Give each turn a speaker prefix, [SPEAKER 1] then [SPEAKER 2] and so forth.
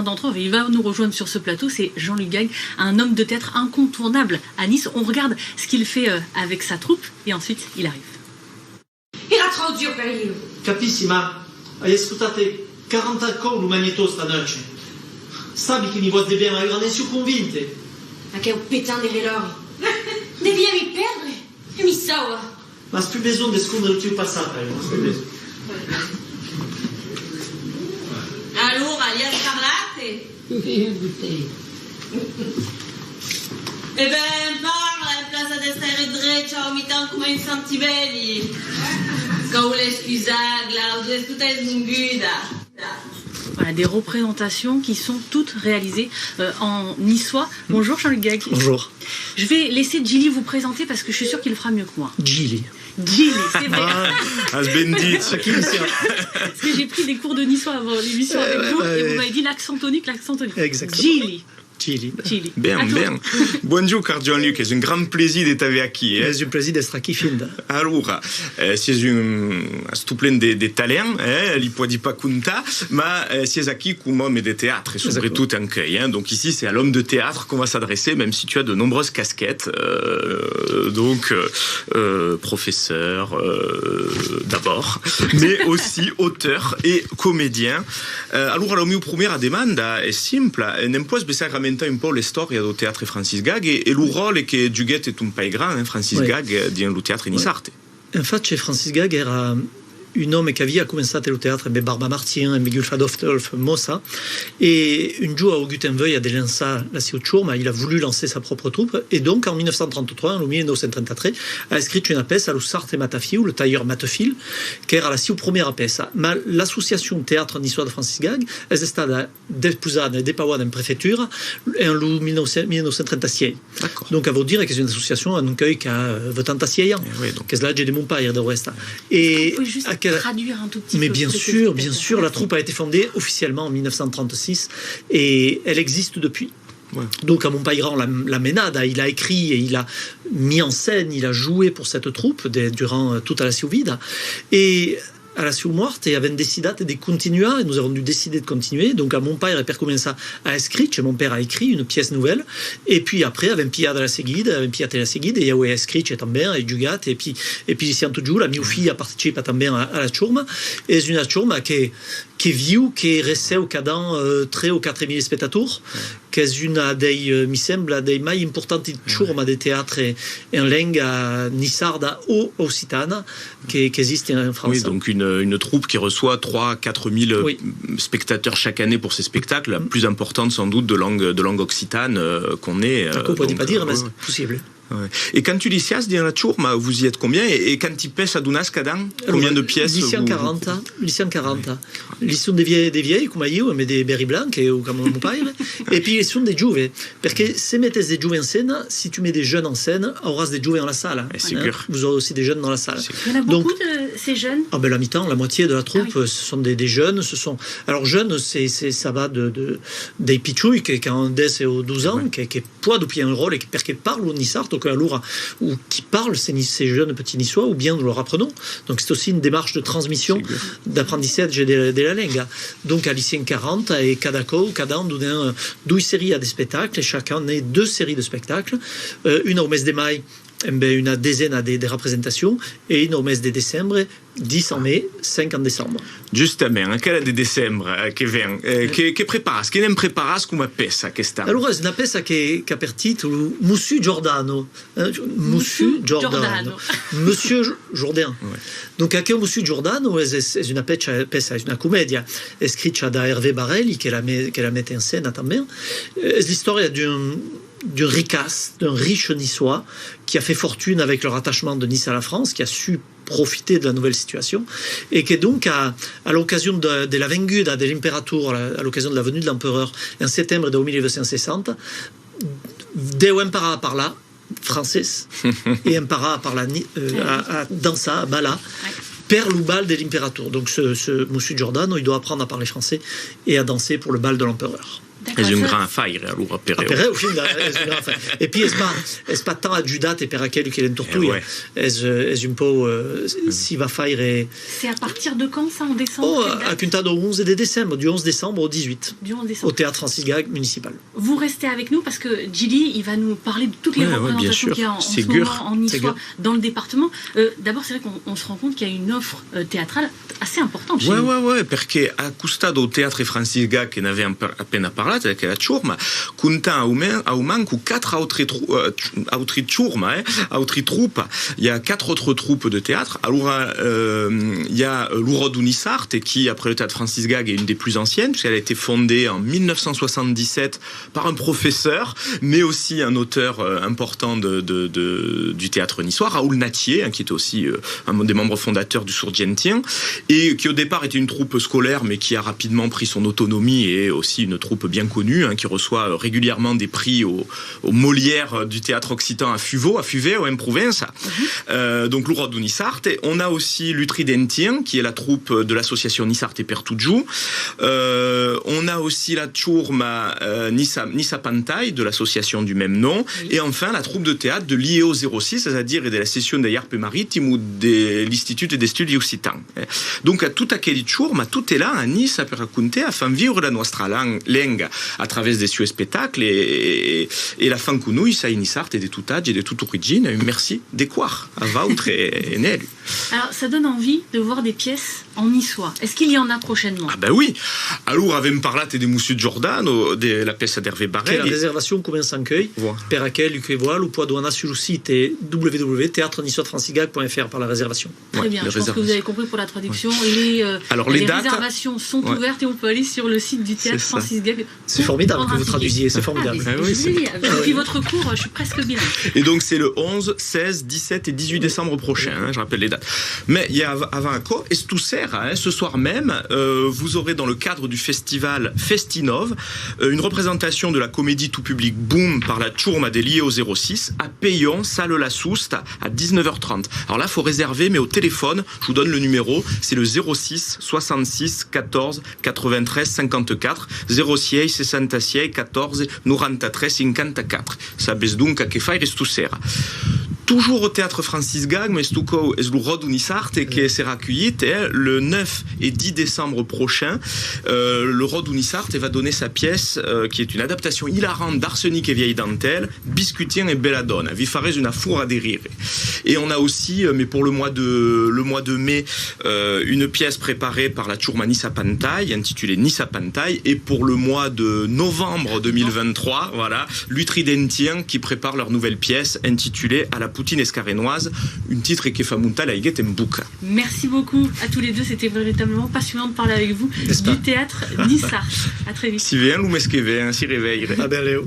[SPEAKER 1] d'entre eux, il va nous rejoindre sur ce plateau, c'est Jean-Luc Gague, un homme de théâtre incontournable à Nice. On regarde ce qu'il fait avec sa troupe et ensuite il arrive.
[SPEAKER 2] Era troppo dur per io.
[SPEAKER 3] Capisci, ma hai ascoltato 40 accordi magneto stanotte. Sabi che mi vuoi bene, ma non sono convinta.
[SPEAKER 2] Ma che è un pétain delle loro. Devi mi perdere e mi saua.
[SPEAKER 3] Ma hai più bisogno di scoprire il tuo passato, non hai più bisogno.
[SPEAKER 2] Allora, gli scarlatti? E ben parla in plaza di stare dreccia o mi tanto come in Santibelli. Quand vous l'excusez, Glaude, est tout est munguda.
[SPEAKER 1] Voilà, des représentations qui sont toutes réalisées en niçois. Bonjour Jean-Luc Gague.
[SPEAKER 4] Bonjour.
[SPEAKER 1] Je vais laisser Gilly vous présenter parce que je suis sûre qu'il le fera mieux que moi.
[SPEAKER 4] Gilly.
[SPEAKER 1] Gilly, c'est vrai.
[SPEAKER 5] Parce
[SPEAKER 1] que j'ai pris des cours de niçois avant l'émission avec vous et vous m'avez dit l'accent tonique.
[SPEAKER 4] Exactement.
[SPEAKER 1] Gilly.
[SPEAKER 4] Gilly.
[SPEAKER 5] Bien. Bonjour Jean-Luc, c'est un grand plaisir d'être avec qui.
[SPEAKER 4] C'est un plaisir d'être qui fin.
[SPEAKER 5] Allora, c'est un stupendo de talent, li può dire pas conta, ma c'est qui comme homme de théâtre et surtout anche. Donc ici, c'est à l'homme de théâtre qu'on va s'adresser, même si tu as de nombreuses casquettes. Donc, professeur d'abord, mais aussi auteur et comédien. Allora, la mia prima domanda è simple, non puoi raccontare un po' la storia del teatro Francis Gag e il ruolo che giocato un po' grande Francis Gag nel teatro Nisarte.
[SPEAKER 4] Infatti Francis Gag era un homme che aveva cominciato il teatro con Barba Martin e Miguel Fadolf Mossa et un jour au Gutenveuille a lancé la Ciuciurma, il a voulu lancer sa propre troupe et donc en 1933, en 1933 a écrit une pièce allo Sarte Matafiu, le tailleur Matefil, che era la sua prima pièce. Ma l'association théâtre niçois de Francis Gag è stata depusata e depauata in prefettura en 1936. Donc ça veut dire que c'est une association à qui a 86 ans, que c'est l'âge de mon père de Ouest. Et
[SPEAKER 1] traduire un tout petit
[SPEAKER 4] mais
[SPEAKER 1] peu.
[SPEAKER 4] bien sûr, la troupe a été fondée officiellement en 1936 et elle existe depuis. Ouais. Donc à Montpaillran, la Ménade, il a écrit et il a mis en scène, il a joué pour cette troupe durant toute la Ciuvida. Et à la Ciu Morte, avevamo decidato di continuare, nous avons dû décider de continuer. Donc à mon père, per commencer à écrire, mon père a écrit une pièce nouvelle, et puis après, avevamo pigliato la seguida, e io ho scritto também, e giocato, e puis siamo giù, la mia figlia partecipa também alla ciurma, e è una ciurma che viu, che receu cada 3 o 4 mila spettatori, che è una dei, mi sembra, dei mai importanti ciurma di teatro in lingua nissarda o occitana che esiste in Francia.
[SPEAKER 5] Oui, donc une troupe qui reçoit 3-4 000 spectateurs chaque année pour ses spectacles, la plus importante sans doute de langue occitane qu'on ait.
[SPEAKER 4] On ne peut pas dire, mais c'est possible.
[SPEAKER 5] Ouais. Et quand tu lisias dans la ciurma, vous y êtes combien? Et quand tu pèses à Dunas Cadan, combien de pièces?
[SPEAKER 4] 140. Ils sont des vieilles, comme io, mais des berry blancs, comme mon père. Et puis ils sont des giovani. Parce que si mettez des giovani en scène, si tu mets des jeunes en scène, auras des giovani dans la salle. Vous aurez aussi des jeunes dans la salle.
[SPEAKER 1] Il y en a beaucoup de ces jeunes?
[SPEAKER 4] Ah ben la mi-temps, la moitié de la troupe, ce sont des jeunes. Alors jeunes, ça va des pichouilles qui ont 10 ou 12 ans, qui peuvent jouer un rôle et qui parlent au Nissart, ou qui parlent ces jeunes petits niçois, ou bien nous leur apprenons. Donc c'est aussi une démarche de transmission, d'apprentissage de la langue. Donc à lycée 40 et cada donne 2 séries à des spectacles, et chacun a 2 séries de spectacles, une au mes de mai, une dizaine de représentations, et une au mes de décembre, 10 en mai, 5 en décembre.
[SPEAKER 5] Justement, quelle de décembre che vient, che preparas, che ne preparas come pesa quest'anno?
[SPEAKER 4] Allora, è una pesa che ha per titolo Monsieur Giordano. Monsieur Giordano. Monsieur Jourdain. Ouais. Donc, anche Monsieur Giordano è una pesa, è una commedia scritta da Hervé Barelli, che la mette in scena també. È l'histoire d'un ricasse, d'un riche niçois qui a fait fortune avec le rattachement de Nice à la France, qui a su profiter de la nouvelle situation, et qui donc à l'occasion de la venguda de l'imperatore, à l'occasion de la venue de l'empereur en septembre de 1960, deu impara par là, français, et impara par là, à dansa, à bala, per le bal de l'imperatore. Donc ce monsieur Giordano, il doit apprendre à parler français et à danser pour le bal de l'empereur.
[SPEAKER 5] C'est un grand affaire, alors, à Perret.
[SPEAKER 4] A Perret, au film, c'est un grand affaire. Et puis, est-ce pas tant adjudat et per aquel qu'elle tortouille. Est-ce un peu, si va faire.
[SPEAKER 1] C'est à partir de quand, ça, en décembre?
[SPEAKER 4] À Punta do 11 de décembre, du 11 décembre au 18.
[SPEAKER 1] Du 11 décembre.
[SPEAKER 4] Au théâtre Francis Gag municipal.
[SPEAKER 1] Vous restez avec nous parce que Gilly, il va nous parler de toutes les représentations qu'il y a en ce moment en niçois dans le département. D'abord, c'est vrai qu'on se rend compte qu'il y a une offre théâtrale assez importante chez nous.
[SPEAKER 5] Oui, parce qu'à costado au théâtre Francis Gag, qui n'avait appena parlat, avec la ciurma, comptant au manque 4 autres troupes. Il y a 4 autres troupes de théâtre. Alors, il y a l'Uro d'Unissart, qui, après le théâtre Francis Gag, est une des plus anciennes, puisqu'elle a été fondée en 1977 par un professeur, mais aussi un auteur important du théâtre niçois, Raoul Natier, qui était aussi un des membres fondateurs du Sourdientien, et qui au départ était une troupe scolaire, mais qui a rapidement pris son autonomie, et aussi une troupe bien connue, qui reçoit régulièrement des prix au Molière du théâtre occitan à Fuveo, en Provença. Donc l'Uro d'Unissart. On a aussi l'Utridentien, qui est la troupe de l'association Nissart et Pertuju. On a aussi la ciurma Nissa Pantai, de l'association du même nom. Et enfin, la troupe de théâtre de l'IEO 06, c'est-à-dire de la session des Arpe Maritime ou de l'Institut des Studi Occitans. Donc, à toute aquella ciurma, tout est là à Nice, per racconter, afin vivre la nostra langue à travers des suoi spectacles et la fin que nous, ça Nissart et de tout âge et de toute origine. Merci d'écoire à Vautre et Nelu.
[SPEAKER 1] Alors, ça donne envie de voir des pièces en niçois. Est-ce qu'il y en a prochainement?
[SPEAKER 5] Ah ben oui. Alors, avem parlat de Monsieur Giordano, de la pièce d'Hervé Barret.
[SPEAKER 4] La réservation commence en cueil. Per aquel que voit, ou poids douana sur le site www.théâtre-niçois-francisgag.fr par la réservation.
[SPEAKER 1] Très bien. Je pense que vous avez compris pour la traduction.
[SPEAKER 5] Alors,
[SPEAKER 1] les réservations sont ouvertes et on peut aller sur le site du théâtre Francis Gag.
[SPEAKER 4] C'est formidable que vous traduisiez. C'est formidable.
[SPEAKER 1] Depuis votre cours, je suis presque bilingue.
[SPEAKER 5] Et donc, c'est le 11, 16, 17 et 18 décembre prochain. Je rappelle les dates. Mais il y a avant encore, et tout sert, ce soir même, vous aurez dans le cadre du festival Festinov une représentation de la comédie tout public Boom par la ciurma de l'IEO 06 à Payon, salle La Souste, à 19h30. Alors là, il faut réserver, mais au téléphone, je vous donne le numéro, c'est le 06 66 14 93 54 06 66 14 93 54. Sabes donc à que faire tout sert. Toujours au théâtre Francis Gag, mais stuco es l'Uro d'Unissart et qui sera accueilli le 9 et 10 décembre prochain. L'Uro d'Unissart va donner sa pièce qui est une adaptation hilarante d'Arsenic et vieille dentelle, Biscutien et Belladonna. Vi farez une fourre à des rires. Et on a aussi, mais pour le mois de mai, une pièce préparée par la ciurma Nissa Pantai, intitulée Nissa Pantai, et pour le mois de novembre 2023, voilà, l'Utridentien qui prépare leur nouvelle pièce intitulée À la poutine escarénoise, une titre qui fait monter la guette en boucle.
[SPEAKER 1] Merci beaucoup à tous les deux, c'était véritablement passionnant de parler avec vous du théâtre Nissart. À très vite.
[SPEAKER 5] Si bien, nous m'esquivez, si réveille.
[SPEAKER 4] Ah ben, Léo.